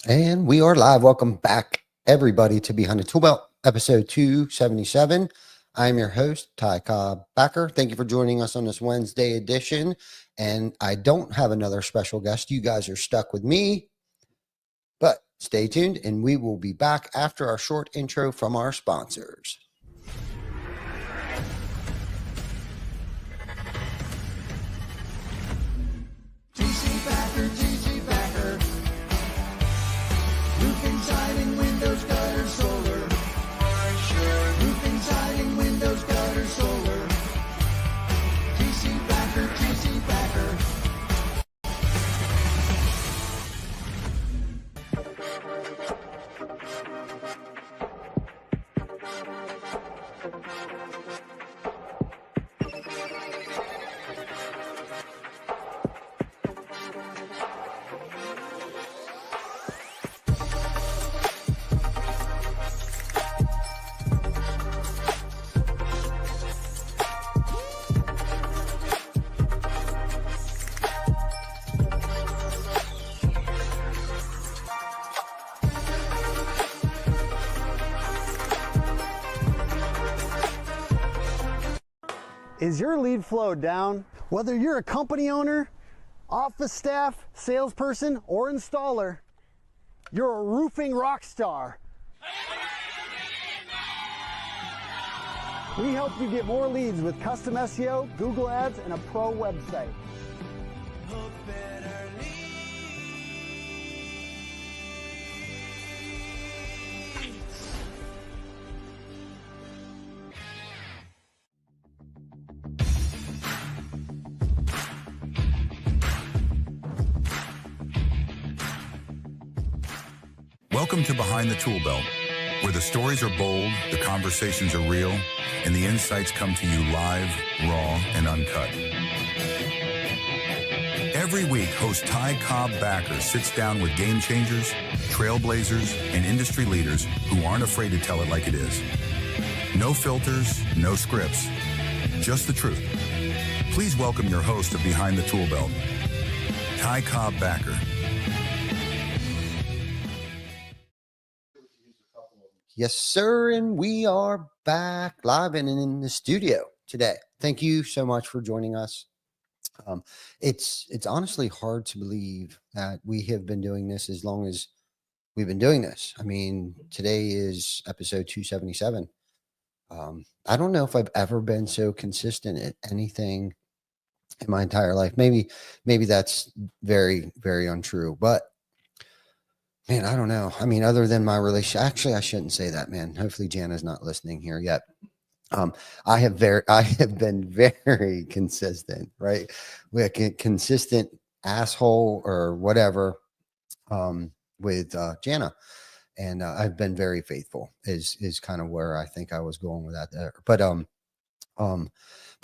And we are live. Welcome back, everybody, to Behind the ToolBelt, episode 277. I'm your host, Ty Cobb Backer. Thank you for joining us on this Wednesday edition. And I don't have another special guest. You guys are stuck with me, but stay tuned, and we will be back after our short intro from our sponsors. Roofing, siding, windows, gutter, solar. Roofing, siding, windows, gutter, solar. TC Backer, TC Backer. Is your lead flow down? Whether you're a company owner, office staff, salesperson, or installer, you're a roofing rock star. We help you get more leads with custom SEO, Google Ads, and a pro website. Welcome to Behind the ToolBelt, where the stories are bold, the conversations are real, and the insights come to you live, raw, and uncut. Every week, host Ty Cobb Backer sits down with game changers, trailblazers, and industry leaders who aren't afraid to tell it like it is. No filters, no scripts, just the truth. Please welcome your host of Behind the ToolBelt, Ty Cobb Backer. Yes, sir. And we are back live and in the studio today. Thank you so much for joining us. It's honestly hard to believe that we have been doing this as long as we've been doing this. I mean, today is episode 277. I don't know if I've ever been so consistent at anything in my entire life. Maybe that's very, very untrue, but man, I don't know. I mean, other than my relationship, actually, I shouldn't say that, man. Hopefully Jana's not listening here yet. I have been very consistent, right? Like a consistent asshole or whatever, with Jana. And I've been very faithful is kind of where I think I was going with that there. But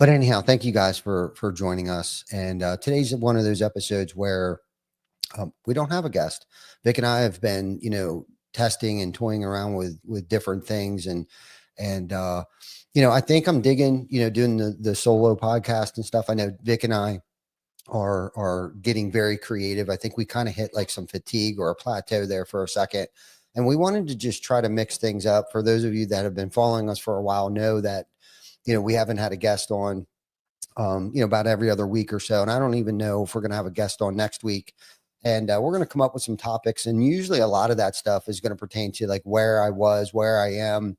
anyhow, thank you guys for joining us. And today's one of those episodes where we don't have a guest. Vic and I have been, testing and toying around with different things. And I think I'm digging, doing the solo podcast and stuff. I know Vic and I are getting very creative. I think we kind of hit like some fatigue or a plateau there for a second. And we wanted to just try to mix things up. For those of you that have been following us for a while know that, we haven't had a guest on, about every other week or so. And I don't even know if we're going to have a guest on next week. And we're going to come up with some topics. And usually a lot of that stuff is going to pertain to like where I was, where I am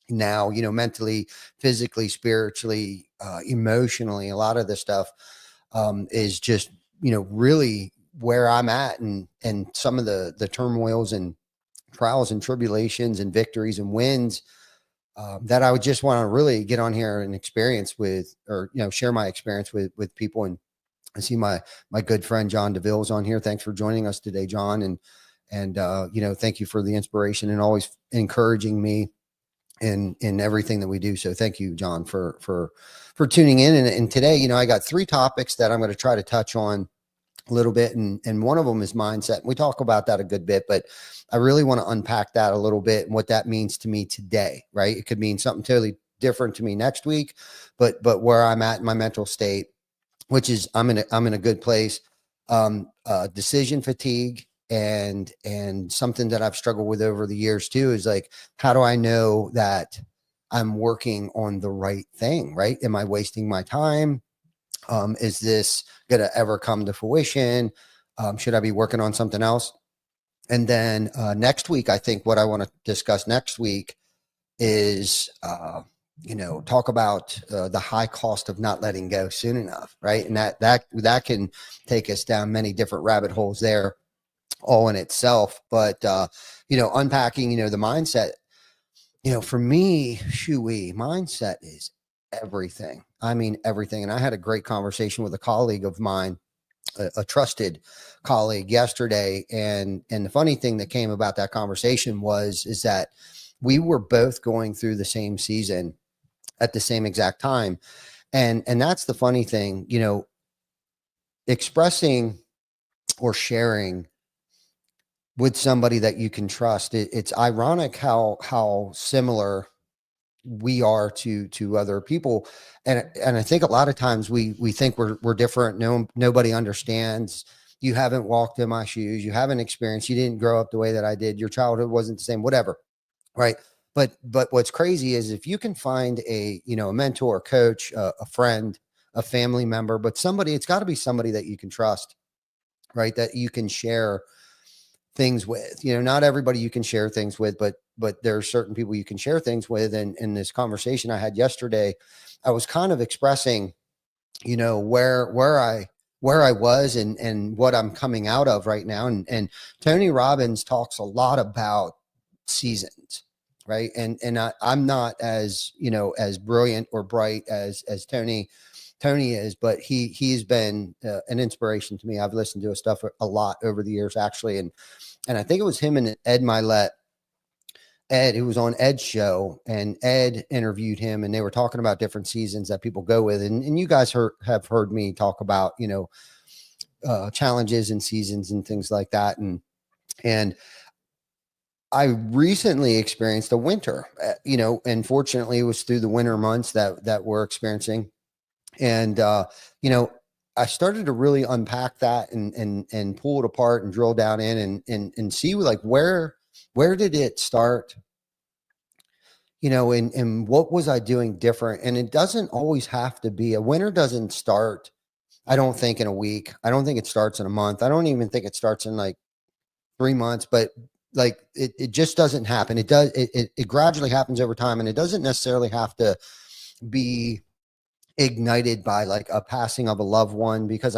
now, mentally, physically, spiritually, emotionally. A lot of this stuff is just, really where I'm at and some of the turmoils and trials and tribulations and victories and wins that I would just want to really get on here and experience with, or, share my experience with people. And I see my good friend, John DeVille's on here. Thanks for joining us today, John. And thank you for the inspiration and always encouraging me in everything that we do. So thank you, John, for tuning in. And today, I got 3 topics that I'm going to try to touch on a little bit. And one of them is mindset. We talk about that a good bit, but I really want to unpack that a little bit and what that means to me today, right? It could mean something totally different to me next week, but where I'm at in my mental state, which is I'm in a good place. Decision fatigue And something that I've struggled with over the years too is like, how do I know that I'm working on the right thing, right? Am I wasting my time? Is this going to ever come to fruition? Should I be working on something else? And then next week, I think what I want to discuss next week is, talk about the high cost of not letting go soon enough, right? And that can take us down many different rabbit holes there, all in itself. But unpacking, the mindset. For me, mindset is everything. I mean, everything. And I had a great conversation with a colleague of mine, a trusted colleague yesterday. And the funny thing that came about that conversation is that we were both going through the same season at the same exact time. And that's the funny thing, expressing or sharing with somebody that you can trust. It's ironic how similar we are to other people. And I think a lot of times we think we're different. Nobody understands. You haven't walked in my shoes. You haven't experienced, you didn't grow up the way that I did. Your childhood wasn't the same, whatever. Right. But what's crazy is if you can find a mentor, coach, a friend, a family member, but it's got to be somebody that you can trust, right? That you can share things with. Not everybody you can share things with, but there are certain people you can share things with. And in this conversation I had yesterday, I was kind of expressing, where I was and what I'm coming out of right now. And Tony Robbins talks a lot about seasons, right? And I'm not as, as brilliant or bright as Tony is, but he's been an inspiration to me. I've listened to his stuff a lot over the years, actually. And I think it was him and Ed Milet. Ed, who was on Ed's show, and Ed interviewed him, and they were talking about different seasons that people go with. And you guys have heard me talk about, challenges and seasons and things like that. And I recently experienced a winter, and fortunately it was through the winter months that we're experiencing. And, I started to really unpack that and pull it apart and drill down in and see like where did it start, and what was I doing different? And it doesn't always have to be, a winter doesn't start, I don't think, in a week. I don't think it starts in a month. I don't even think it starts in like 3 months, but like it just doesn't happen. It gradually happens over time, and it doesn't necessarily have to be ignited by like a passing of a loved one, because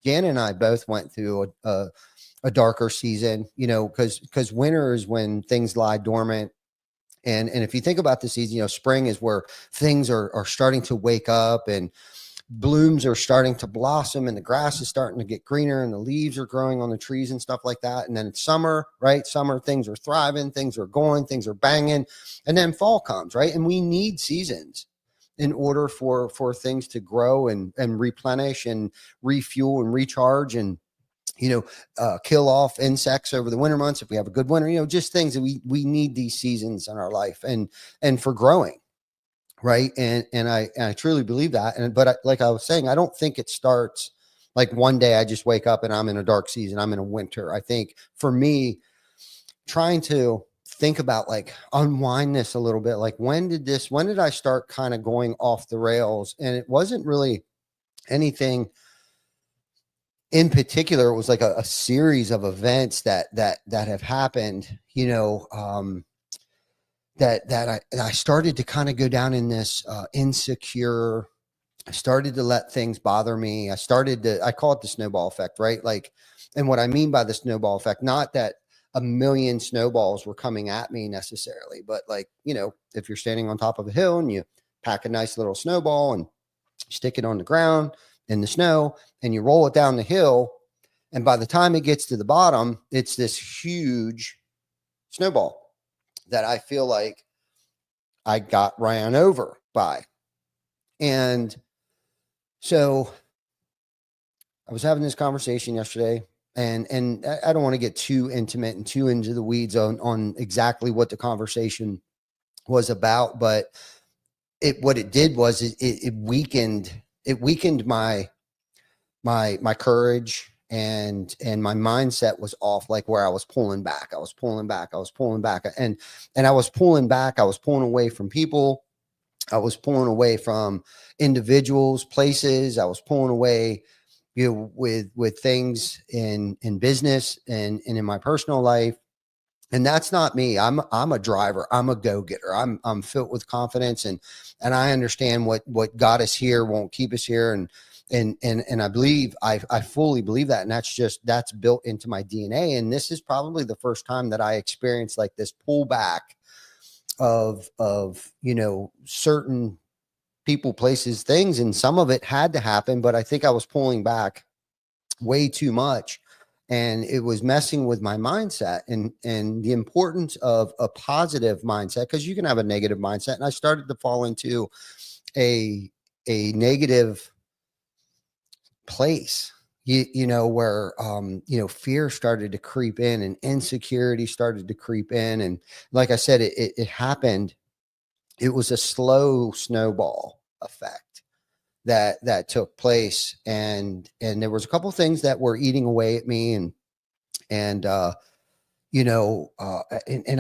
Jan and I both went through a darker season, because winter is when things lie dormant. And if you think about the season, spring is where things are starting to wake up and blooms are starting to blossom and the grass is starting to get greener and the leaves are growing on the trees and stuff like that. And then it's summer, right? Summer, things are thriving, things are going, things are banging. And then fall comes, right? And we need seasons in order for things to grow and replenish and refuel and recharge and, kill off insects over the winter months. If we have a good winter, just things that we need these seasons in our life and for growing. Right. And I truly believe that. But like I was saying, I don't think it starts like one day I just wake up and I'm in a dark season. I'm in a winter. I think for me, trying to think about like unwind this a little bit, like when did I start kind of going off the rails? And it wasn't really anything in particular. It was like a series of events that have happened, that I started to kind of go down in this insecure. I started to let things bother me. I call it the snowball effect, right? Like, and what I mean by the snowball effect, not that a million snowballs were coming at me necessarily, but like, if you're standing on top of a hill and you pack a nice little snowball and stick it on the ground in the snow and you roll it down the hill, and by the time it gets to the bottom, it's this huge snowball that I feel like I got ran over by. And so I was having this conversation yesterday, and I don't want to get too intimate and too into the weeds on exactly what the conversation was about, but what it did was it weakened my courage. and my mindset was off, like where I was pulling back, I was pulling back, I was pulling back, and I was pulling back, I was pulling away from people, I was pulling away from individuals, places, I was pulling away, with things in business and in my personal life. And that's not me. I'm a driver. I'm a go-getter. I'm filled with confidence, and I understand what got us here won't keep us here. And I believe, I fully believe that. And that's built into my DNA. And this is probably the first time that I experienced like this pullback of certain people, places, things. And some of it had to happen, but I think I was pulling back way too much, and it was messing with my mindset, and the importance of a positive mindset, because you can have a negative mindset. And I started to fall into a negative place, where fear started to creep in, and insecurity started to creep in. And like I said, it happened. It was a slow snowball effect that took place, and there was a couple of things that were eating away at me, and I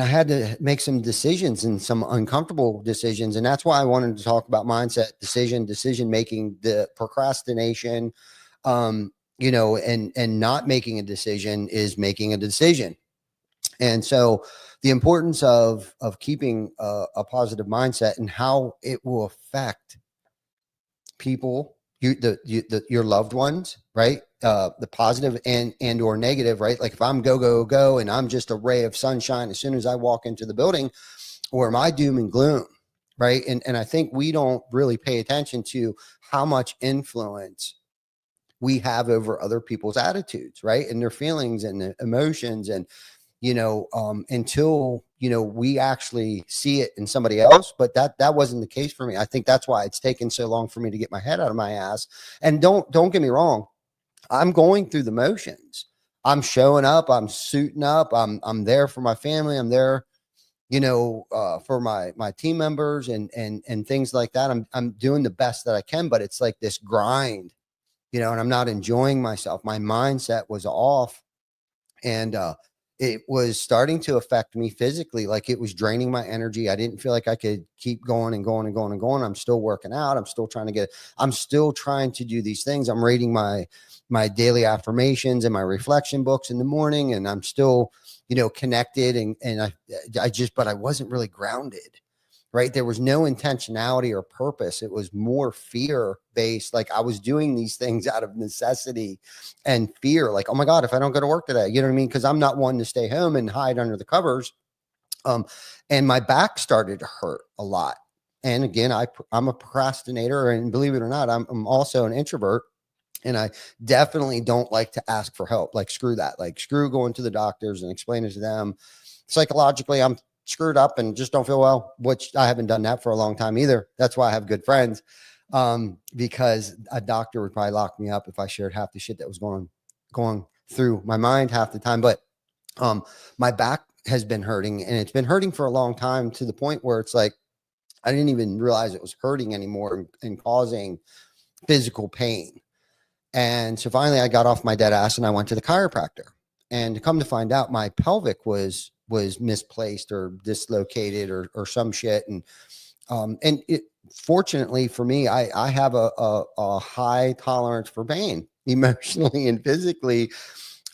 had to make some decisions, and some uncomfortable decisions. And that's why I wanted to talk about mindset, decision making, the procrastination, and not making a decision is making a decision. And so the importance of keeping a positive mindset, and how it will affect people, your loved ones, right? The positive and or negative, right? Like if I'm go, and I'm just a ray of sunshine as soon as I walk into the building, or am I doom and gloom, right? And I think we don't really pay attention to how much influence we have over other people's attitudes, right? And their feelings and their emotions. And until we actually see it in somebody else. But that wasn't the case for me. I think that's why it's taken so long for me to get my head out of my ass. And don't get me wrong, I'm going through the motions. I'm showing up, I'm suiting up, I'm there for my family, I'm there for my team members, and things like that. I'm doing the best that I can, but it's like this grind, and I'm not enjoying myself. My mindset was off, and it was starting to affect me physically. Like it was draining my energy. I didn't feel like I could keep going and going and going and going. I'm still working out. I'm still trying to do these things. I'm reading my daily affirmations and my reflection books in the morning, and I'm still, connected. And but I wasn't really grounded, right? There was no intentionality or purpose. It was more fear based. Like I was doing these things out of necessity and fear. Like, oh my God, if I don't go to work today, you know what I mean? Because I'm not one to stay home and hide under the covers. And my back started to hurt a lot. And again, I'm a procrastinator, and believe it or not, I'm also an introvert. And I definitely don't like to ask for help. Like, screw that. Like, screw going to the doctors and explaining to them. Psychologically, I'm screwed up and just don't feel well, which I haven't done that for a long time either. That's why I have good friends, because a doctor would probably lock me up if I shared half the shit that was going through my mind half the time. But my back has been hurting, and it's been hurting for a long time, to the point where it's like I didn't even realize it was hurting anymore and causing physical pain. And so finally I got off my dead ass and I went to the chiropractor, and to come to find out, my pelvic was misplaced or dislocated or some shit. And it, fortunately for me, I have a high tolerance for pain, emotionally and physically.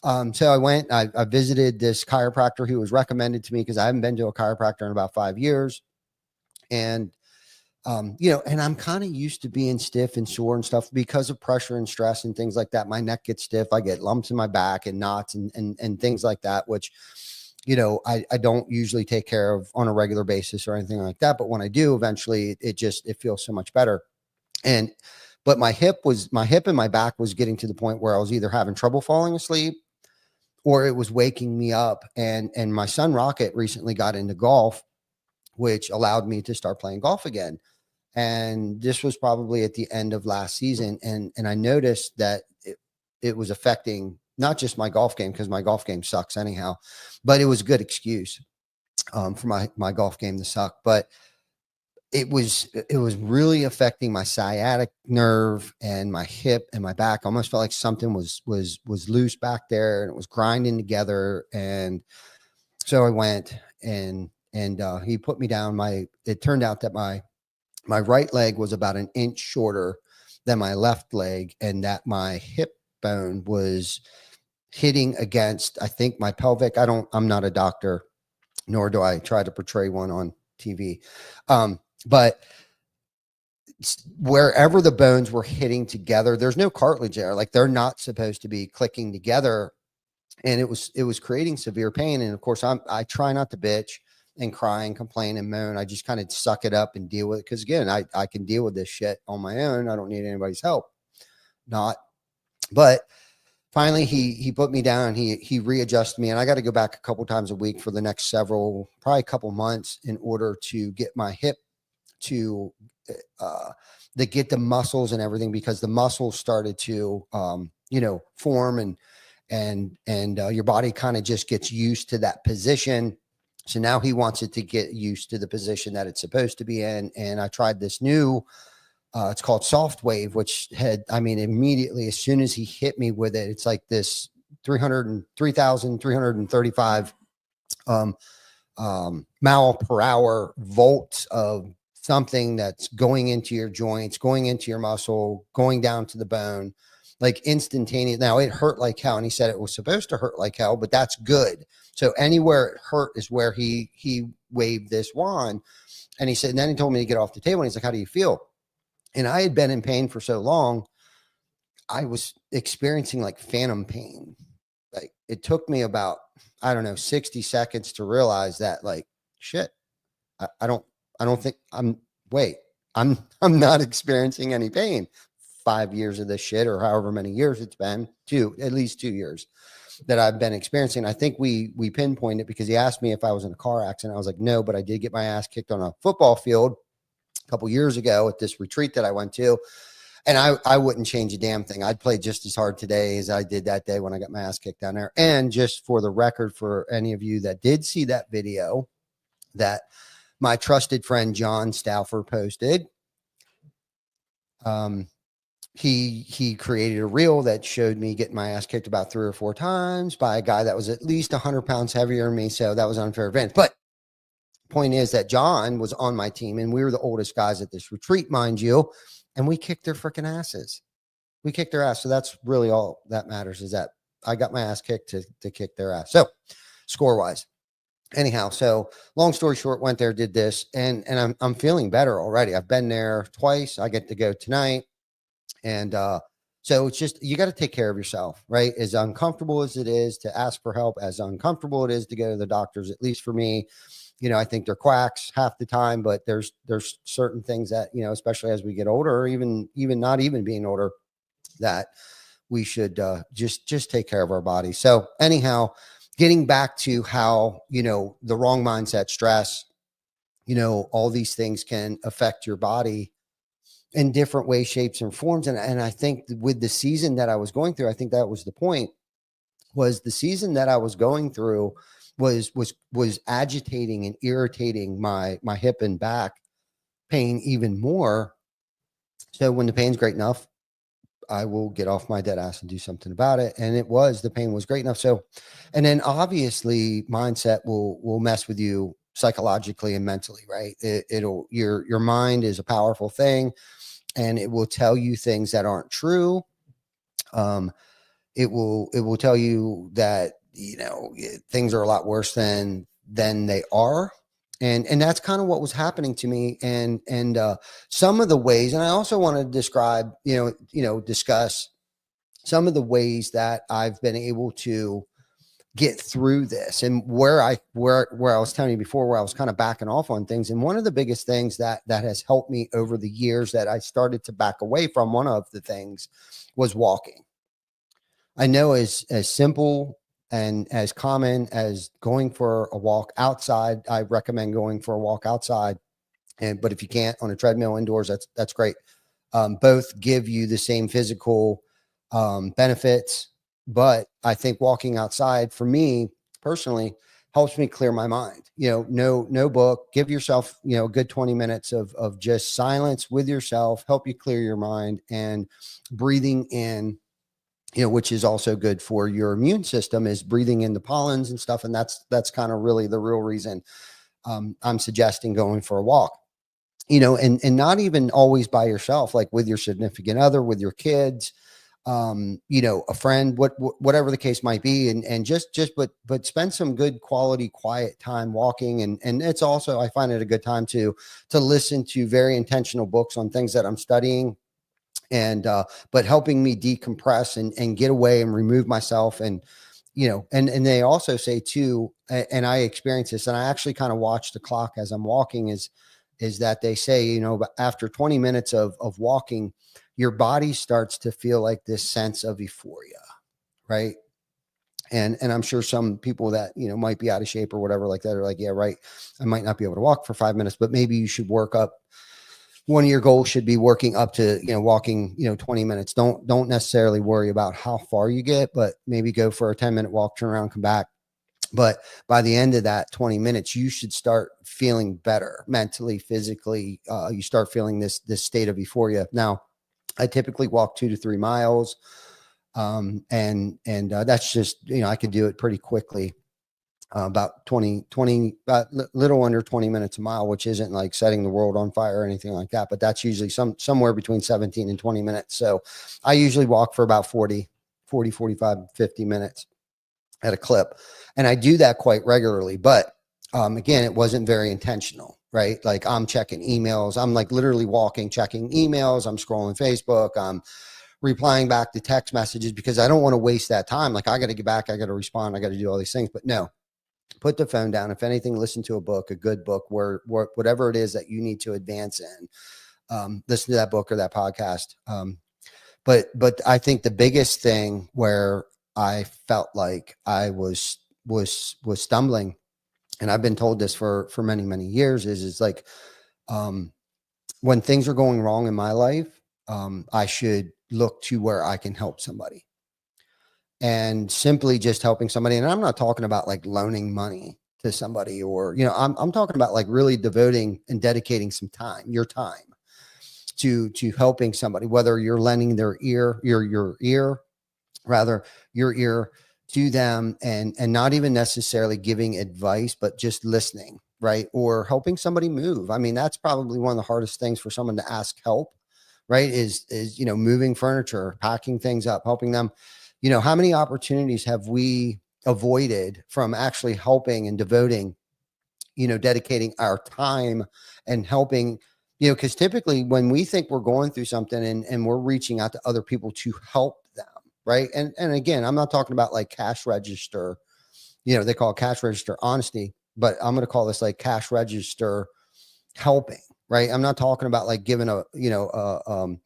So I visited this chiropractor who was recommended to me, because I haven't been to a chiropractor in about 5 years. And and I'm kind of used to being stiff and sore and stuff because of pressure and stress and things like that. My neck gets stiff. I get lumps in my back and knots and things like that, which, I don't usually take care of on a regular basis or anything like that. But when I do, eventually it feels so much better. But my hip and my back was getting to the point where I was either having trouble falling asleep, or it was waking me up. And my son Rocket recently got into golf, which allowed me to start playing golf again. And this was probably at the end of last season. And I noticed that it was affecting not just my golf game, because my golf game sucks anyhow, but it was a good excuse for my golf game to suck. But it was really affecting my sciatic nerve and my hip and my back. I almost felt like something was loose back there, and it was grinding together. And so I went and he put me down. It turned out that my right leg was about an inch shorter than my left leg, and that my hip bone was hitting against, I think, my pelvic. I'm not a doctor, nor do I try to portray one on TV. But wherever the bones were hitting together, there's no cartilage there. Like, they're not supposed to be clicking together. And it was creating severe pain. And of course, I try not to bitch and cry and complain and moan. I just kind of suck it up and deal with it. Cause again, I can deal with this shit on my own. I don't need anybody's help. But finally he put me down. He readjusted me, and I got to go back a couple times a week for the next probably a couple months, in order to get my hip to get the muscles and everything, because the muscles started to form, and your body kind of just gets used to that position. So now he wants it to get used to the position that it's supposed to be in. And I tried this new, it's called Soft Wave, which immediately, as soon as he hit me with it, it's like this 3,335 mile per hour volts of something that's going into your joints, going into your muscle, going down to the bone, like instantaneous. Now, it hurt like hell, and he said it was supposed to hurt like hell, but that's good. So anywhere it hurt is where he waved this wand. And he said, and then he told me to get off the table, and he's like, "How do you feel?" And I had been in pain for so long, I was experiencing like phantom pain. Like, it took me about, 60 seconds to realize that, like, shit, I don't think I'm not experiencing any pain. 5 years of this shit, or however many years it's been, at least 2 years that I've been experiencing. I think we pinpointed it because he asked me if I was in a car accident. I was like, no, but I did get my ass kicked on a football field a couple years ago at this retreat that I went to. And I wouldn't change a damn thing. I'd play just as hard today as I did that day when I got my ass kicked down there. And just for the record, for any of you that did see that video that my trusted friend John Stauffer posted, he created a reel that showed me getting my ass kicked about 3 or 4 times by a guy that was at least 100 pounds heavier than me. So that was unfair advantage. But point is that John was on my team, and we were the oldest guys at this retreat, mind you, and we kicked their freaking asses. We kicked their ass. So that's really all that matters, is that I got my ass kicked to kick their ass. So score wise. Anyhow, so long story short, went there, did this, and I'm feeling better already. I've been there twice. I get to go tonight. And so it's just, you got to take care of yourself, right? As uncomfortable as it is to ask for help, as uncomfortable it is to go to the doctors, at least for me, I think they're quacks half the time, but there's certain things that, especially as we get older, or even not even being older, that we should just take care of our body. So anyhow, getting back to how, the wrong mindset, stress, all these things can affect your body in different ways, shapes, and forms. And I think with the season that I was going through, I think that was the point, was the season that I was going through was agitating and irritating my hip and back pain even more. So when the pain's great enough, I will get off my dead ass and do something about it. And the pain was great enough. So, and then obviously mindset will mess with you psychologically and mentally, right? Your mind is a powerful thing, and it will tell you things that aren't true. It will tell you that, things are a lot worse than they are. And that's kind of what was happening to me. And some of the ways, and I also want to describe, discuss some of the ways that I've been able to get through this, and where I was telling you before, where I was kind of backing off on things. And one of the biggest things that has helped me over the years that I started to back away from, one of the things was walking. I know as simple and as common as going for a walk outside, I recommend going for a walk outside. But if you can't, on a treadmill indoors, that's great. Both give you the same physical benefits. But I think walking outside, for me personally, helps me clear my mind. No book, give yourself, a good 20 minutes of just silence with yourself, help you clear your mind, and breathing in, which is also good for your immune system, is breathing in the pollens and stuff. And that's kind of really the real reason I'm suggesting going for a walk, and not even always by yourself, like with your significant other, with your kids, a friend, whatever the case might be. And but spend some good quality, quiet time walking. And it's also, I find it a good time to listen to very intentional books on things that I'm studying, and but helping me decompress and get away and remove myself. And and they also say too, and I experience this, and I actually kind of watch the clock as I'm walking, is that they say, after 20 minutes of walking, your body starts to feel like this sense of euphoria, right? And I'm sure some people that might be out of shape or whatever like that are like, yeah, right, I might not be able to walk for 5 minutes, but maybe you should work up. One of your goals should be working up to, walking, 20 minutes. Don't necessarily worry about how far you get, but maybe go for a 10-minute walk, turn around, come back. But by the end of that 20 minutes, you should start feeling better mentally, physically. You start feeling this state of euphoria. Now, I typically walk 2 to 3 miles. And that's just, I could do it pretty quickly. About 20, little under 20 minutes a mile, which isn't like setting the world on fire or anything like that, but that's usually somewhere between 17 and 20 minutes. So I usually walk for about 40, 45, 50 minutes at a clip. And I do that quite regularly, but again, it wasn't very intentional, right? Like I'm checking emails. I'm like literally walking, checking emails. I'm scrolling Facebook. I'm replying back to text messages because I don't want to waste that time. Like I got to get back. I got to respond. I got to do all these things, but no. Put the phone down. If anything, listen to a book, a good book, where whatever it is that you need to advance in, listen to that book or that podcast. But I think the biggest thing where I felt like I was stumbling, and I've been told this for many, many years, is like, when things are going wrong in my life, I should look to where I can help somebody. And simply just helping somebody. And I'm not talking about like loaning money to somebody, or, I'm talking about like really devoting and dedicating some time, your time to helping somebody, whether you're lending your ear to them, and not even necessarily giving advice, but just listening, right? Or helping somebody move. I mean, that's probably one of the hardest things for someone to ask help, right? Is, moving furniture, packing things up, helping them. How many opportunities have we avoided from actually helping and devoting, dedicating our time and helping, because typically when we think we're going through something and we're reaching out to other people to help them, right? And again, I'm not talking about like cash register, they call it cash register honesty, but I'm going to call this like cash register helping. Right. I'm not talking about like giving a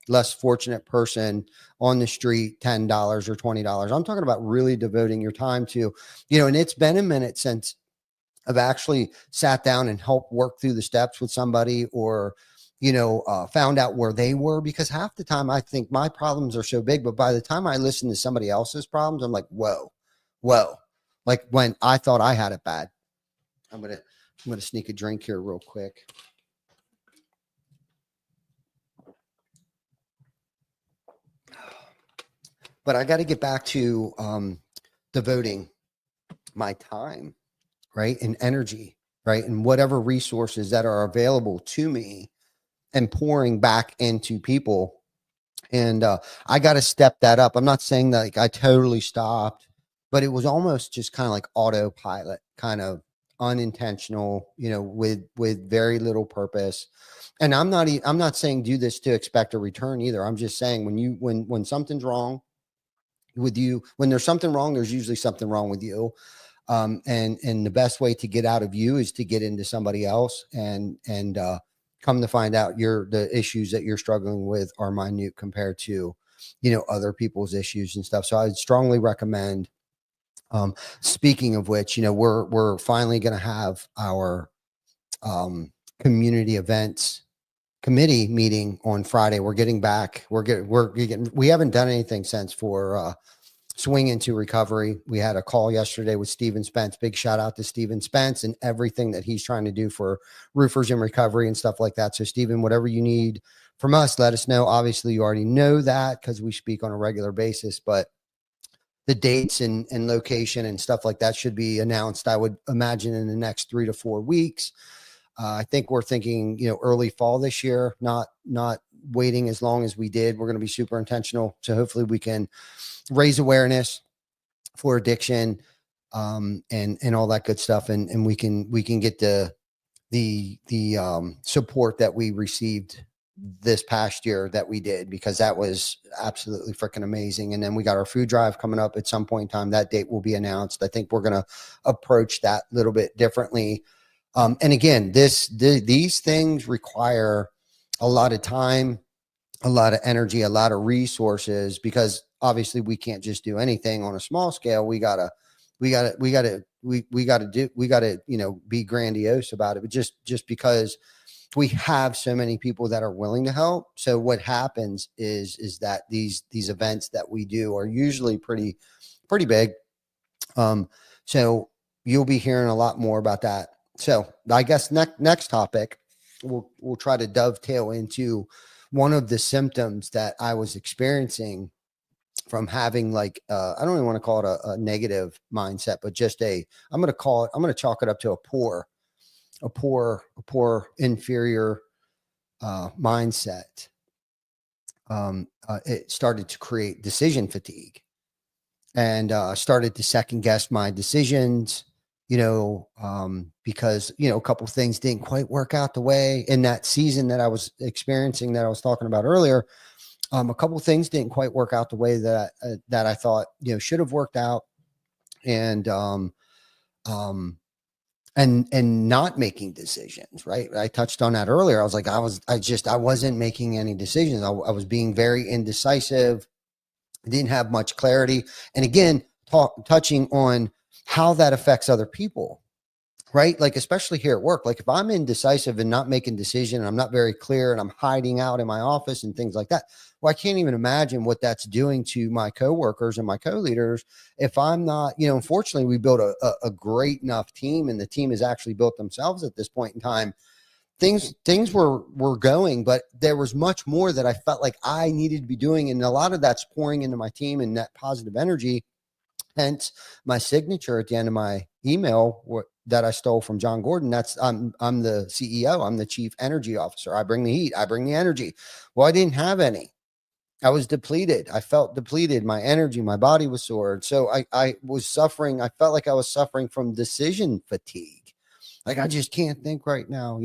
less fortunate person on the street $10 or $20. I'm talking about really devoting your time to, and it's been a minute since I've actually sat down and helped work through the steps with somebody, or, found out where they were, because half the time I think my problems are so big, but by the time I listen to somebody else's problems, I'm like, whoa, like when I thought I had it bad. I'm going to sneak a drink here real quick. But I got to get back to devoting my time, right, and energy, right, and whatever resources that are available to me, and pouring back into people. And I got to step that up. I'm not saying that like I totally stopped, but it was almost just kind of like autopilot, kind of unintentional, with very little purpose. And I'm not saying do this to expect a return either. I'm just saying when something's wrong with you, when there's something wrong, there's usually something wrong with you. And the best way to get out of you is to get into somebody else, and come to find out the issues that you're struggling with are minute compared to, other people's issues and stuff. So I'd strongly recommend, speaking of which, we're finally going to have our, community events committee meeting on Friday. We're getting back. We haven't done anything since for swing into recovery. We had a call yesterday with Steven Spence. Big shout out to Steven Spence and everything that he's trying to do for roofers in recovery and stuff like that. So Steven, whatever you need from us, let us know. Obviously, you already know that because we speak on a regular basis, but the dates and location and stuff like that should be announced, I would imagine, in the next 3 to 4 weeks. I think we're thinking, early fall this year, not waiting as long as we did. We're going to be super intentional. So hopefully we can raise awareness for addiction, and all that good stuff. And we can get the support that we received this past year that we did, because that was absolutely freaking amazing. And then we got our food drive coming up at some point in time. That date will be announced. I think we're going to approach that a little bit differently. And again, these things require a lot of time, a lot of energy, a lot of resources, because obviously we can't just do anything on a small scale. We gotta be grandiose about it. But just because we have so many people that are willing to help. So what happens is that these events that we do are usually pretty big. So you'll be hearing a lot more about that. So I guess next topic, we'll try to dovetail into one of the symptoms that I was experiencing from having, I don't even want to call it a negative mindset, but just I'm going to chalk it up to a poor inferior mindset. It started to create decision fatigue, and started to second guess my decisions, because, a couple of things didn't quite work out the way in that season that I was experiencing, that I was talking about earlier. A couple of things didn't quite work out the way that I thought, should have worked out. And not making decisions, right? I touched on that earlier. I was like, I wasn't making any decisions. I was being very indecisive. I didn't have much clarity. And again, touching on how that affects other people, right? Like, especially here at work, like if I'm indecisive and not making decision, and I'm not very clear, and I'm hiding out in my office and things like that. Well, I can't even imagine what that's doing to my coworkers and my co-leaders if I'm not, unfortunately, we built a great enough team, and the team has actually built themselves at this point in time. Things were going, but there was much more that I felt like I needed to be doing. And a lot of that's pouring into my team and that positive energy. Hence my signature at the end of my email that I stole from John Gordon. That's I'm the CEO. I'm the chief energy officer. I bring the heat. I bring the energy. Well, I didn't have any. I was depleted. I felt depleted. My energy, my body was sore. So I was suffering. I felt like I was suffering from decision fatigue. Like, I just can't think right now,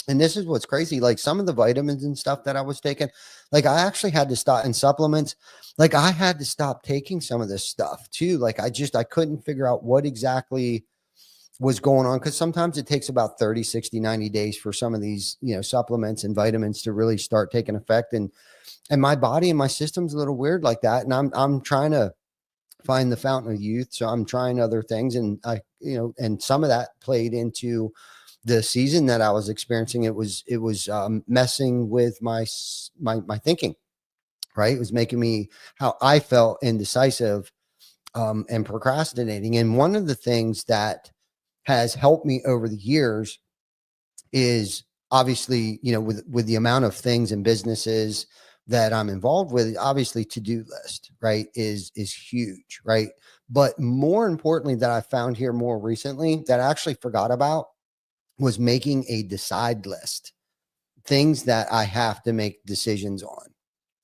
and this is what's crazy. Like, some of the vitamins and stuff that I was taking, like, I actually had to stop, and supplements. Like, I had to stop taking some of this stuff too. Like, I couldn't figure out what exactly was going on, because sometimes it takes about 30, 60, 90 days for some of these, supplements and vitamins to really start taking effect. And my body and my system's a little weird like that. And I'm trying to find the fountain of youth. So I'm trying other things. And and some of that played into the season that I was experiencing. It was messing with my thinking, right? It was making me how I felt indecisive, and procrastinating. And one of the things that has helped me over the years is obviously, with the amount of things and businesses that I'm involved with, obviously to-do list, right, is huge, right? But more importantly, that I found here more recently that I actually forgot about was making a decide list, things that I have to make decisions on,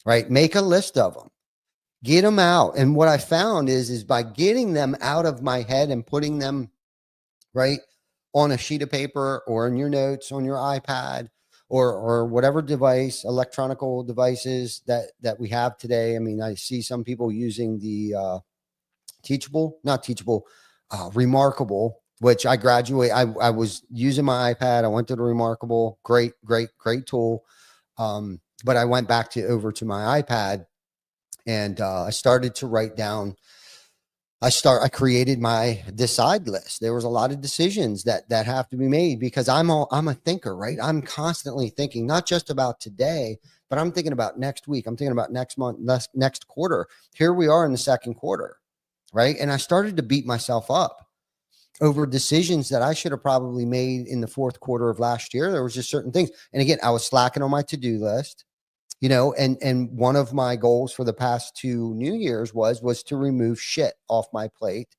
right? Make a list of them, get them out. And what I found is by getting them out of my head and putting them right on a sheet of paper or in your notes on your iPad or whatever device, electronical devices that we have today. I mean, I see some people using the Remarkable, which I was using my iPad. I went to the Remarkable, great tool. But I went back over to my iPad, and I started to write down. I created my decide list. There was a lot of decisions that have to be made, because I'm a thinker, right? I'm constantly thinking, not just about today, but I'm thinking about next week. I'm thinking about next month, next quarter. Here we are in the second quarter, right? And I started to beat myself up over decisions that I should have probably made in the fourth quarter of last year. There was just certain things. And again, I was slacking on my to-do list, and one of my goals for the past 2 New Year's was to remove shit off my plate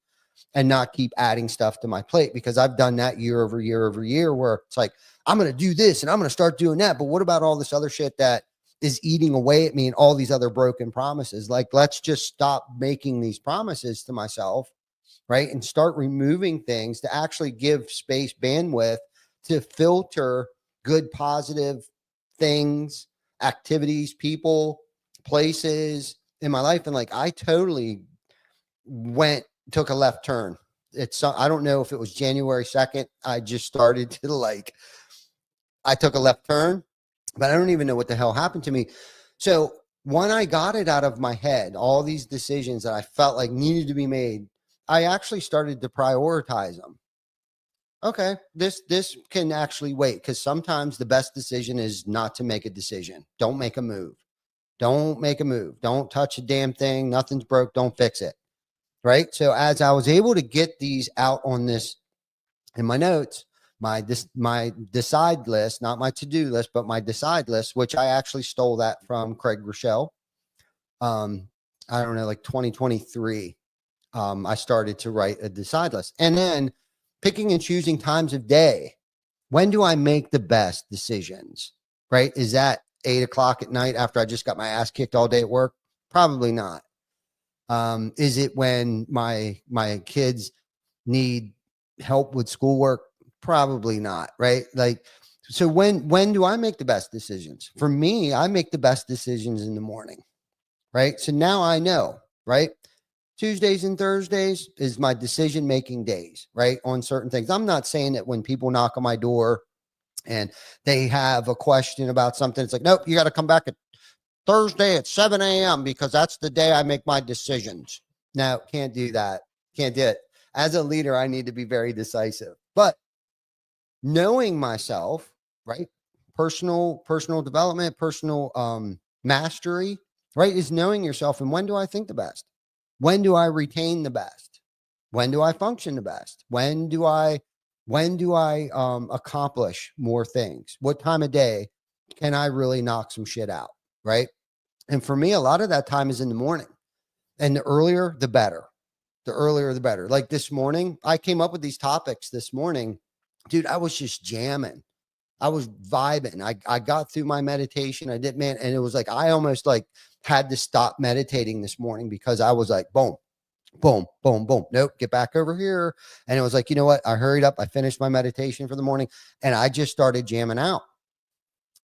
and not keep adding stuff to my plate, because I've done that year over year over year, where it's like, I'm going to do this and I'm going to start doing that. But what about all this other shit that is eating away at me and all these other broken promises? Like, let's just stop making these promises to myself, right? And start removing things to actually give space, bandwidth to filter good, positive things, activities, people, places in my life. And like, I totally took a left turn. I don't know if it was January 2nd. I just started to I took a left turn, but I don't even know what the hell happened to me. So when I got it out of my head, all these decisions that I felt like needed to be made, I actually started to prioritize them. Okay, this can actually wait, because sometimes the best decision is not to make a decision. Don't make a move. Don't make a move. Don't touch a damn thing. Nothing's broke. Don't fix it. Right. So as I was able to get these out on this in my notes, my decide list, not my to-do list, but my decide list, which I actually stole that from Craig Rochelle. I don't know, like 2023. I started to write a decide list, and then picking and choosing times of day. When do I make the best decisions? Right? Is that 8 o'clock at night after I just got my ass kicked all day at work? Probably not. Is it when my kids need help with schoolwork? Probably not. Right? Like, so when do I make the best decisions? For me, I make the best decisions in the morning. Right? So now I know, right? Tuesdays and Thursdays is my decision-making days, right? On certain things. I'm not saying that when people knock on my door and they have a question about something, it's like, nope, you got to come back at Thursday at 7 a.m. because that's the day I make my decisions. No, can't do that. Can't do it. As a leader, I need to be very decisive. But knowing myself, right? Personal development, personal mastery, right? Is knowing yourself. And when do I think the best? When do I retain the best? When do I function the best? When do I accomplish more things? What time of day can I really knock some shit out? Right. And for me, a lot of that time is in the morning, and the earlier, the better. The earlier, the better. Like this morning, I came up with these topics this morning, dude. I was just jamming. I was vibing. I got through my meditation. I did, man. And it was like, I almost like had to stop meditating this morning, because I was like, boom, boom, boom, boom. Nope. Get back over here. And it was like, you know what? I hurried up. I finished my meditation for the morning, and I just started jamming out.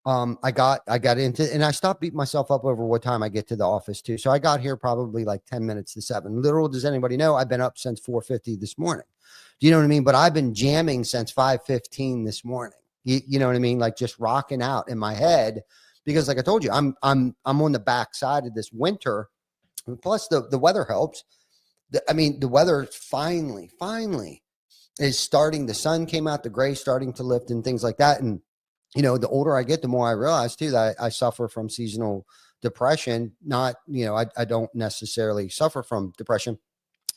I got into, and I stopped beating myself up over what time I get to the office too. So I got here probably like 10 minutes to 7. Literal, does anybody know? I've been up since 4:50 this morning. Do you know what I mean? But I've been jamming since 5:15 this morning. You know what I mean? Like just rocking out in my head, because like I told you, I'm on the back side of this winter. Plus the weather helps. The weather finally is starting. The sun came out, the gray starting to lift and things like that. And the older I get, the more I realize too that I suffer from seasonal depression. Not, I don't necessarily suffer from depression,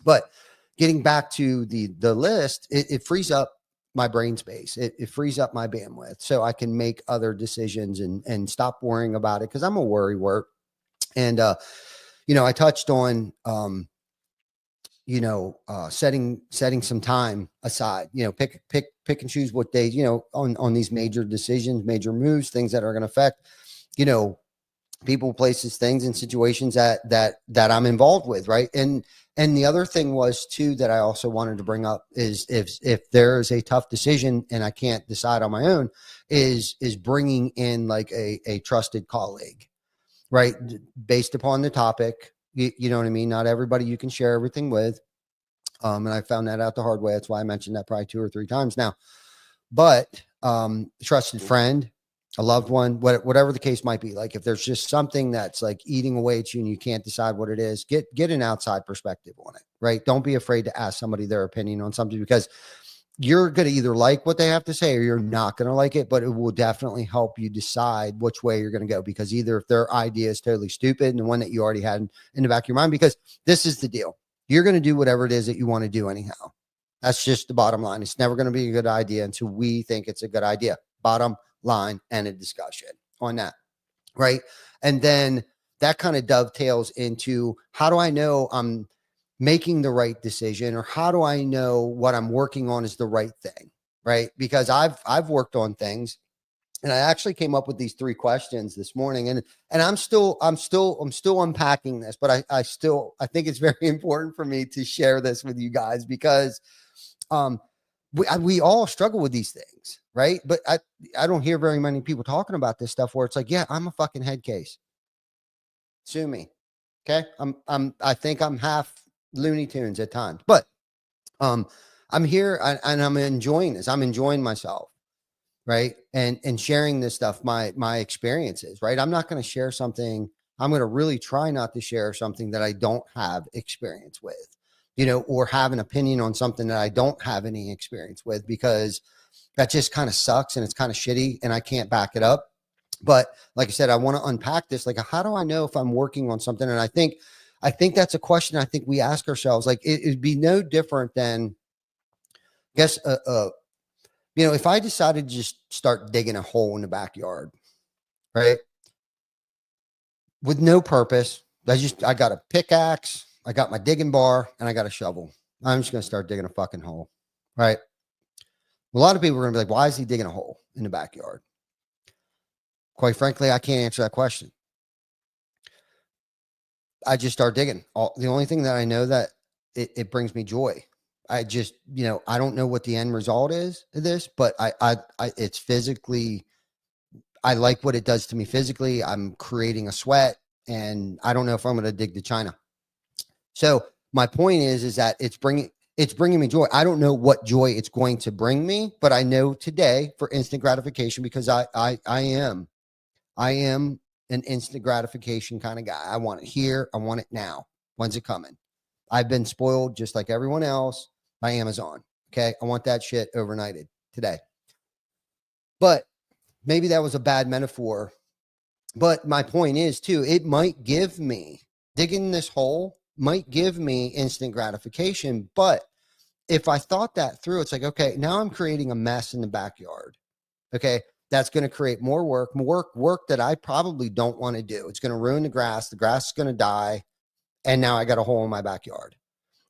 but getting back to the list, it frees up my brain space. It frees up my bandwidth so I can make other decisions and stop worrying about it, because I'm a worry wart. And, I touched on, setting some time aside, pick and choose what days, on these major decisions, major moves, things that are going to affect, people, places, things, and situations that I'm involved with. Right. And the other thing was too, that I also wanted to bring up is if there's a tough decision and I can't decide on my own, is bringing in like a trusted colleague, right? Based upon the topic. You know what I mean? Not everybody you can share everything with. And I found that out the hard way. That's why I mentioned that probably 2 or 3 times now. But trusted friend, a loved one, whatever the case might be. Like if there's just something that's like eating away at you and you can't decide what it is, get an outside perspective on it, right? Don't be afraid to ask somebody their opinion on something, because you're going to either like what they have to say or you're not going to like it, but it will definitely help you decide which way you're going to go, because either if their idea is totally stupid and the one that you already had in the back of your mind, because this is the deal. You're going to do whatever it is that you want to do anyhow. That's just the bottom line. It's never going to be a good idea until we think it's a good idea. Bottom line, and a discussion on that. Right. And then that kind of dovetails into, how do I know I'm making the right decision, or how do I know what I'm working on is the right thing? Right. Because I've worked on things, and I actually came up with these 3 questions this morning, and I'm still unpacking this, but I think it's very important for me to share this with you guys, because we all struggle with these things, right? But I don't hear very many people talking about this stuff where it's like, yeah, I'm a fucking head case. Sue me. Okay. I think I'm half Looney Tunes at times, but I'm here and I'm enjoying this. I'm enjoying myself. Right. And sharing this stuff, my experiences, right? I'm not going to share something. I'm going to really try not to share something that I don't have experience with, or have an opinion on something that I don't have any experience with, because that just kind of sucks and it's kind of shitty and I can't back it up. But like I said, I want to unpack this. Like, how do I know if I'm working on something? And I think that's a question I think we ask ourselves. Like, it'd be no different than, I guess, if I decided to just start digging a hole in the backyard, right, with no purpose. I got a pickaxe, I got my digging bar, and I got a shovel. I'm just going to start digging a fucking hole, right? A lot of people are going to be like, why is he digging a hole in the backyard? Quite frankly, I can't answer that question. I just start digging. The only thing that I know that it brings me joy. I just, I don't know what the end result is of this, but it's physically, I like what it does to me physically. I'm creating a sweat, and I don't know if I'm going to dig to China. So my point is that it's bringing me joy. I don't know what joy it's going to bring me, but I know today, for instant gratification, because I am an instant gratification kind of guy. I want it here. I want it now. When's it coming? I've been spoiled just like everyone else by Amazon. Okay. I want that shit overnighted today. But maybe that was a bad metaphor. But my point is too, it might give me, digging this hole might give me instant gratification. But if I thought that through, it's like, okay, now I'm creating a mess in the backyard. Okay. That's going to create more work that I probably don't want to do. It's going to ruin the grass. The grass is going to die. And now I got a hole in my backyard.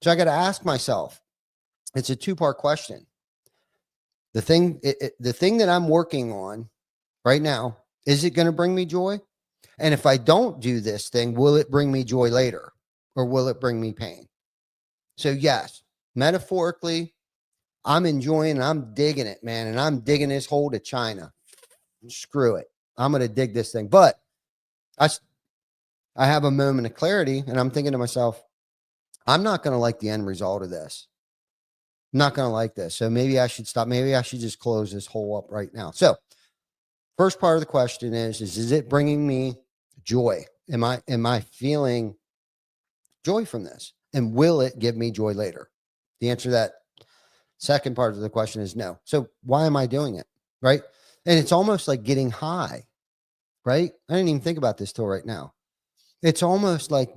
So I got to ask myself, it's a 2-part question. The thing that I'm working on right now, is it going to bring me joy? And if I don't do this thing, will it bring me joy later, or will it bring me pain? So yes, metaphorically, I'm enjoying and I'm digging it, man. And I'm digging this hole to China. Screw it. I'm going to dig this thing. But I have a moment of clarity, and I'm thinking to myself, I'm not going to like the end result of this. I'm not going to like this. So maybe I should stop. Maybe I should just close this hole up right now. So first part of the question is it bringing me joy? Am I feeling joy from this? And will it give me joy later? The answer to that second part of the question is no. So why am I doing it? Right. And it's almost like getting high, right? I didn't even think about this till right now. It's almost like,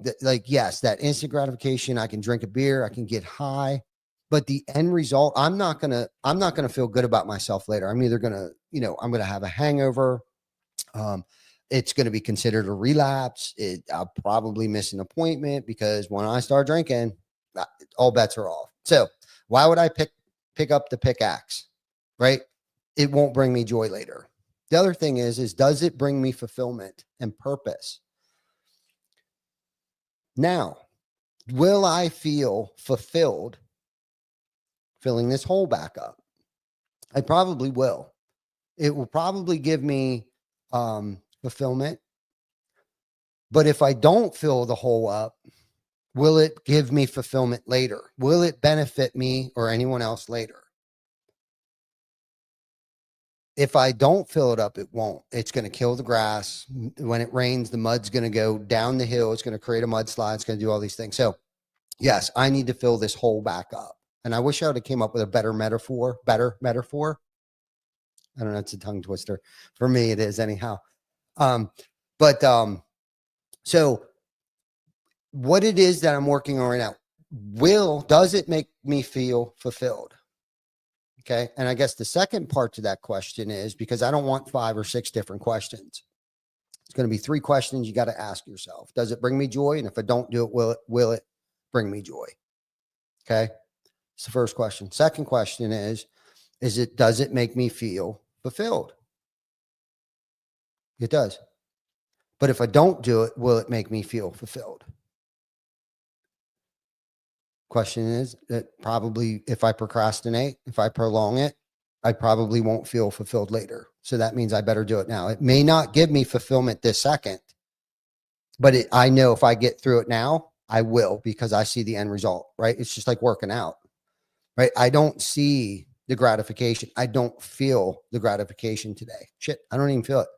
yes, that instant gratification. I can drink a beer, I can get high, but the end result, I'm not going to feel good about myself later. I'm either going to, I'm going to have a hangover. It's going to be considered a relapse. I'll probably miss an appointment, because when I start drinking, all bets are off. So why would I pick up the pickaxe, right? It won't bring me joy later. The other thing is does it bring me fulfillment and purpose? Now, will I feel fulfilled filling this hole back up? I probably will. It will probably give me fulfillment. But if I don't fill the hole up, will it give me fulfillment later? Will it benefit me or anyone else later? If I don't fill it up, it won't. It's going to kill the grass. When it rains, the mud's going to go down the hill. It's going to create a mudslide. It's going to do all these things. So yes, I need to fill this hole back up. And I wish I would have came up with a better metaphor. I don't know. It's a tongue twister. For me, it is anyhow. But so what it is that I'm working on right now, does it make me feel fulfilled? Okay. And I guess the second part to that question is, because I don't want 5 or 6 different questions. It's going to be 3 questions you got to ask yourself. Does it bring me joy? And if I don't do it, will it bring me joy? Okay. It's the first question. Second question is does it make me feel fulfilled? It does. But if I don't do it, will it make me feel fulfilled? Question is that probably if I procrastinate, if I prolong it, I probably won't feel fulfilled later. So that means I better do it now. It may not give me fulfillment this second, but I know if I get through it now, I will, because I see the end result, right? It's just like working out, right? I don't see the gratification. I don't feel the gratification today. Shit, I don't even feel it.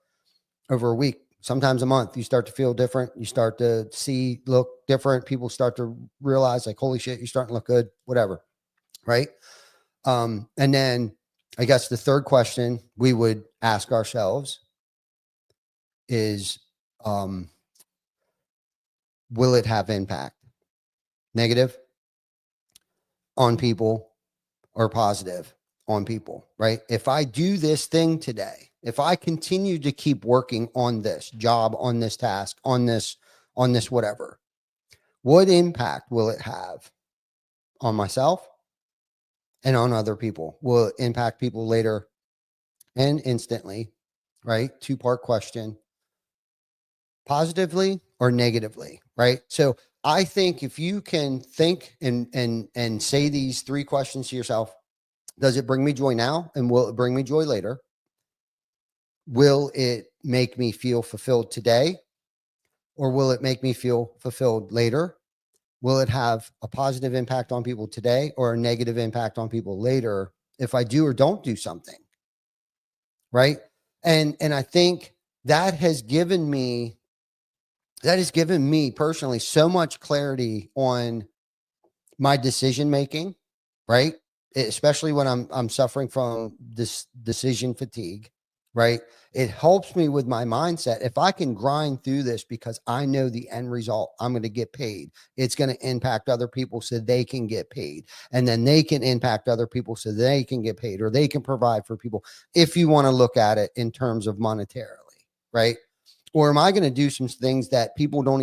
Over a week, sometimes a month, you start to feel different. You start to look different. People start to realize like, holy shit, you're starting to look good, whatever. Right. And then I guess the third question we would ask ourselves is, will it have impact? Negative on people or positive on people, right? If I do this thing today, if I continue to keep working on this job, on this task, on this whatever, what impact will it have on myself and on other people? Will it impact people later and instantly, right? 2-part question, positively or negatively, right? So I think if you can think and say these 3 questions to yourself, does it bring me joy now? And will it bring me joy later? Will it make me feel fulfilled today? Or will it make me feel fulfilled later? Will it have a positive impact on people today or a negative impact on people later if I do or don't do something? Right. And I think that has given me personally so much clarity on my decision making, right? Especially when I'm suffering from this decision fatigue, right? It helps me with my mindset. If I can grind through this because I know the end result, I'm going to get paid. It's going to impact other people so they can get paid. And then they can impact other people so they can get paid, or they can provide for people. If you want to look at it in terms of monetarily, right? Or am I going to do some things that people don't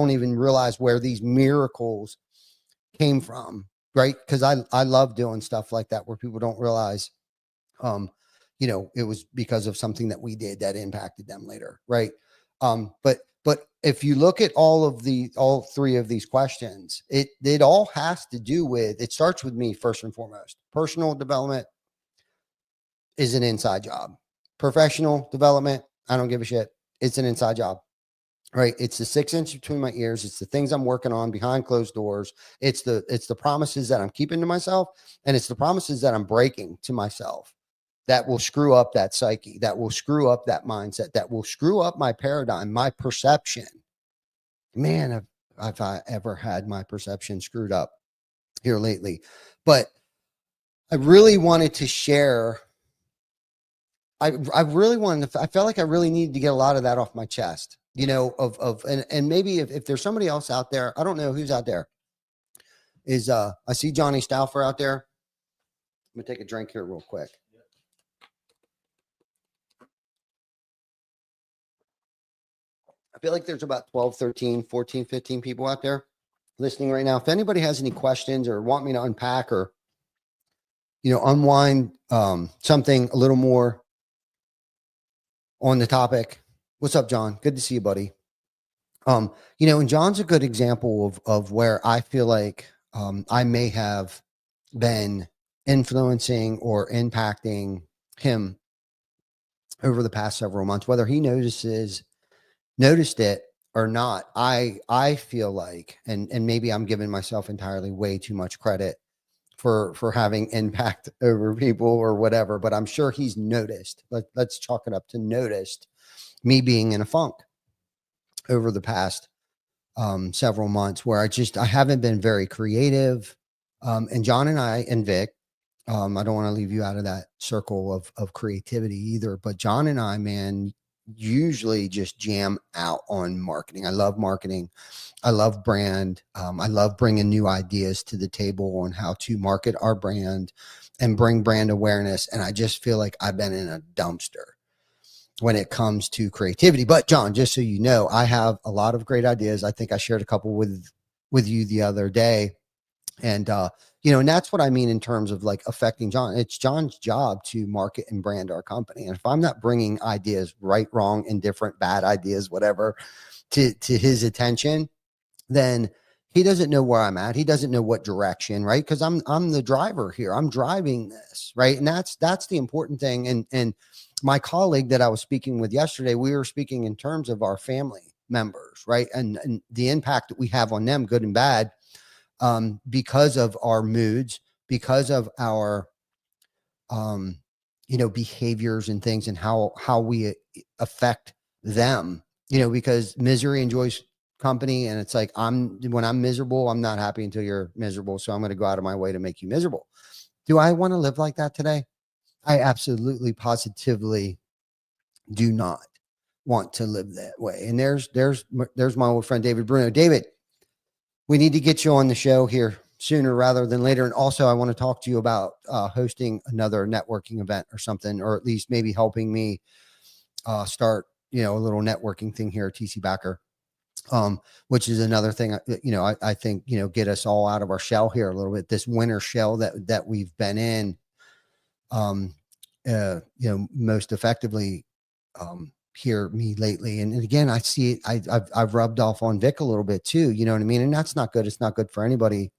even realize where these miracles came from, right? Because I love doing stuff like that where people don't realize, it was because of something that we did that impacted them later, right? But if you look at all 3 of these questions, it all has to do with, it starts with me first and foremost. Personal development is an inside job. Professional development, I don't give a shit. It's an inside job. Right. It's the 6 inch between my ears. It's the things I'm working on behind closed doors. It's the promises that I'm keeping to myself. And it's the promises that I'm breaking to myself that will screw up that psyche, that will screw up that mindset, that will screw up my paradigm, my perception. Man, have I ever had my perception screwed up here lately. But I really wanted to share. I felt like I really needed to get a lot of that off my chest, and maybe if there's somebody else out there, I don't know who's out there. I see Johnny Stauffer out there. I'm gonna take a drink here real quick. I feel like there's about 12, 13, 14, 15 people out there listening right now. If anybody has any questions or want me to unpack or, unwind something a little more on the topic. What's up, John? Good to see you, buddy. And John's a good example of where I feel like I may have been influencing or impacting him over the past several months, whether he noticed it or not. I feel like, and maybe I'm giving myself entirely way too much credit for having impact over people or whatever, but I'm sure he's noticed. Let's chalk it up to noticed me being in a funk over the past several months where I haven't been very creative. And John and I and Vic, I don't want to leave you out of that circle of creativity either, but John and I, man, usually just jam out on marketing. I love marketing. I love brand. I love bringing new ideas to the table on how to market our brand and bring brand awareness. And I just feel like I've been in a dumpster when it comes to creativity. But John, just so you know, I have a lot of great ideas. I think I shared a couple with you the other day. And, and that's what I mean in terms of like affecting John. It's John's job to market and brand our company. And if I'm not bringing ideas, right, wrong, indifferent, bad ideas, whatever, to his attention, then he doesn't know where I'm at. He doesn't know what direction, right? Because I'm the driver here. I'm driving this, right? And that's the important thing. And my colleague that I was speaking with yesterday, we were speaking in terms of our family members, right? And the impact that we have on them, good and bad, because of our moods, because of our, behaviors and things, and how we affect them, because misery enjoys company. And it's like, when I'm miserable, I'm not happy until you're miserable. So I'm going to go out of my way to make you miserable. Do I want to live like that today? I absolutely, positively do not want to live that way. And there's my old friend, David Bruno. David, we need to get you on the show here sooner rather than later. And also I want to talk to you about hosting another networking event or something, or at least maybe helping me start, a little networking thing here at TC Backer, which is another thing, I think, get us all out of our shell here a little bit, this winter shell that we've been in, most effectively, hear me lately. And again, I see it. I've rubbed off on Vic a little bit too, you know what I mean? And that's not good. It's not good for anybody.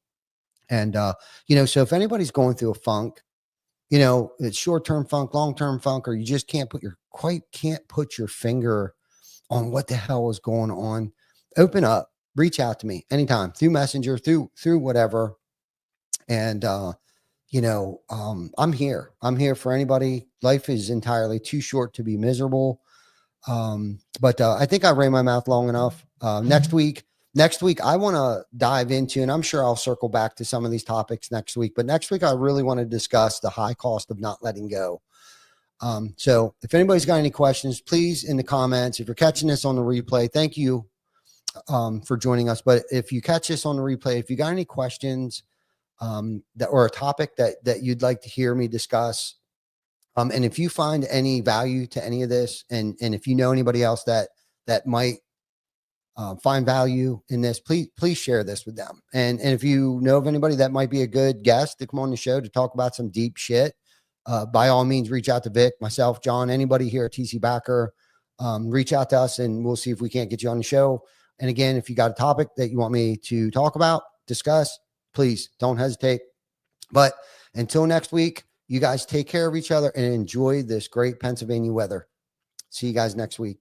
And, so if anybody's going through a funk, it's short-term funk, long-term funk, or you just can't put your finger on what the hell is going on, open up, reach out to me anytime through Messenger, through whatever. And, I'm here. I'm here for anybody. Life is entirely too short to be miserable. But I think I ran my mouth long enough. Next week, I want to dive into, and I'm sure I'll circle back to some of these topics next week, but next week, I really want to discuss the high cost of not letting go. So if anybody's got any questions, please in the comments. If you're catching this on the replay, thank you, for joining us. But if you catch this on the replay, if you got any questions, or a topic that you'd like to hear me discuss, and if you find any value to any of this, and if you know anybody else that might find value in this, please share this with them. And if you know of anybody that might be a good guest to come on the show to talk about some deep shit, by all means, reach out to Vic, myself, John, anybody here at TC Backer. Reach out to us and we'll see if we can't get you on the show. And again, if you got a topic that you want me to talk about, discuss, please don't hesitate. But until next week, you guys take care of each other and enjoy this great Pennsylvania weather. See you guys next week.